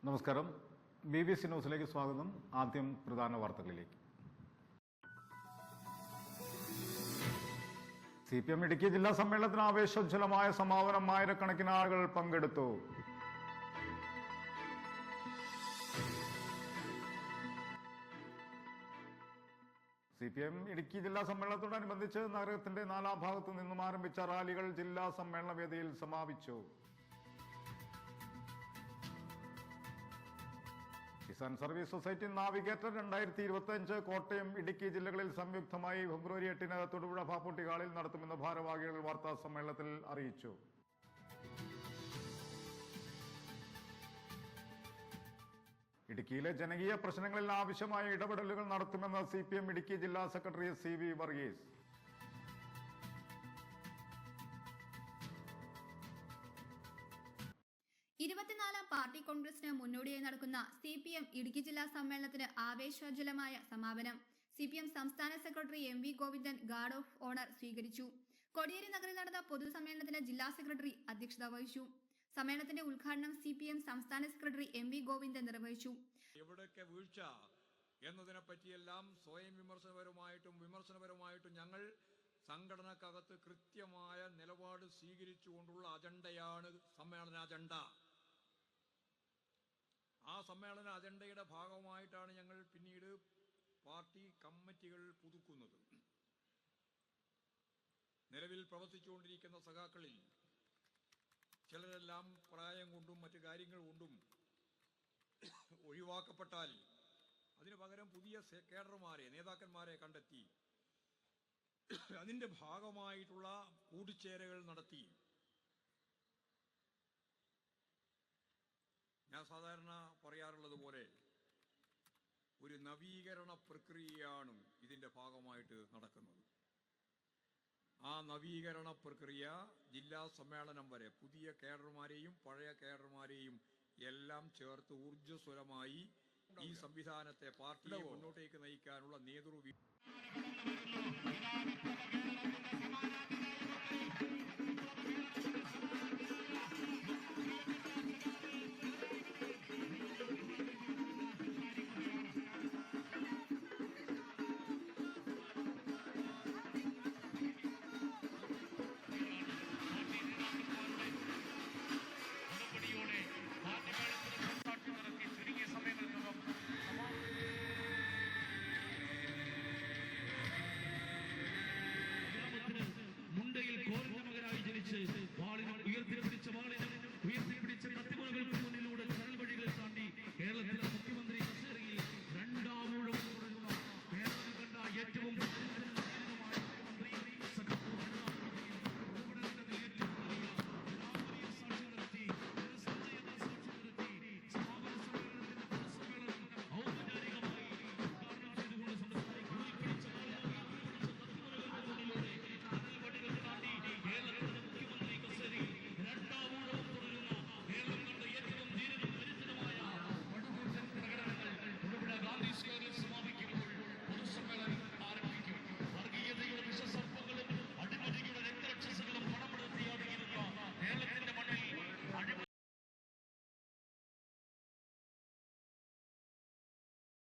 നമസ്കാരം. BBC ന്യൂസിലേക്ക് സ്വാഗതം. ആദ്യം പ്രധാന വാർത്തകളിലേക്ക്. CPM ഇടുക്കി ജില്ലാ സമ്മേളനത്തിന് ആവേശോജ്വലമായ സമാപനം. ആയിരക്കണക്കിന് ആളുകൾ പങ്കെടുത്തു. CPM ഇടുക്കി ജില്ലാ സമ്മേളനത്തോടനുബന്ധിച്ച് നഗരത്തിന്റെ നാനാഭാഗത്തു നിന്നും ആരംഭിച്ച റാലികൾ ജില്ലാ സമ്മേളന വേദിയിൽ സമാപിച്ചു. Kisan service society navigator 2025 Kottayam, Idukki ജില്ലകളിൽ സംയുക്തമായി ഫെബ്രുവരി 8-ന് തൊടുപുഴ ബാപ്പുട്ടി ഹാളിൽ നടത്തുമെന്ന് ഭാരവാഹികൾ വാർത്താ സമ്മേളനത്തിൽ അറിയിച്ചു. ഇടുക്കിയിലെ ജനകീയ പ്രശ്നങ്ങളിൽ ആവശ്യമായ ഇടപെടലുകൾ നടത്തുമെന്ന് CPM ഇടുക്കി ജില്ലാ സെക്രട്ടറി CV വർഗീസ്. ഇരുപത്തിനാലാം പാർട്ടി കോൺഗ്രസിന് മുന്നോടിയായി നടക്കുന്ന CPM ഇടുക്കി ജില്ലാ സമ്മേളനത്തിന് ആവേശോജ്വലമായ സമാപനം. CPM സംസ്ഥാന secretary MV Govindan guard of owner സ്വീകരിച്ചു. കോടിയേരി നഗറിൽ നടന്ന പൊതുസമ്മേളനത്തിന് ജില്ലാ സെക്രട്ടറി അധ്യക്ഷത വഹിച്ചു. സമ്മേളനത്തിന്റെ ഉദ്ഘാടനം CPM സംസ്ഥാന സെക്രട്ടറി MV ഗോവിന്ദൻ നിർവഹിച്ചു. എവിടെയൊക്കെ വീഴ്ച എന്നതിനെ പറ്റിയെല്ലാം സ്വയം വിമർശനപരമായിട്ടും ഞങ്ങൾ സംഘടനക്കകത്ത് കൃത്യമായ നിലപാട് സ്വീകരിച്ചുകൊണ്ടുള്ള അജണ്ടയാണ് സമ്മേളന അജണ്ട. ആ സമ്മേളന അജണ്ടയുടെ ഭാഗമായിട്ടാണ് ഞങ്ങൾ പിന്നീട് പാർട്ടി കമ്മിറ്റികൾ പുതുക്കുന്നത്. നിലവിൽ പ്രവർത്തിച്ചുകൊണ്ടിരിക്കുന്ന സഖാക്കളിൽ ചിലരെല്ലാം പ്രായം കൊണ്ടും മറ്റു കാര്യങ്ങൾ കൊണ്ടും ഒഴിവാക്കപ്പെട്ടാൽ അതിനു പകരം പുതിയ കേഡർമാരെ, നേതാക്കന്മാരെ കണ്ടെത്തി അതിൻ്റെ ഭാഗമായിട്ടുള്ള കൂടിച്ചേരലുകൾ നടത്തി. ഞാൻ സാധാരണ പറയാറുള്ളത് പോലെ ഒരു നവീകരണ പ്രക്രിയയാണ് ഇതിൻ്റെ ഭാഗമായിട്ട് നടക്കുന്നത്. ആ നവീകരണ പ്രക്രിയ ജില്ലാ സമ്മേളനം വരെ പുതിയ കേഡർമാരെയും പഴയ കേഡർമാരെയും എല്ലാം ചേർത്ത് ഊർജ്ജസ്വലമായി ഈ സംവിധാനത്തെ പാർട്ടിയെ മുന്നോട്ടേക്ക് നയിക്കാനുള്ള നേതൃത്വ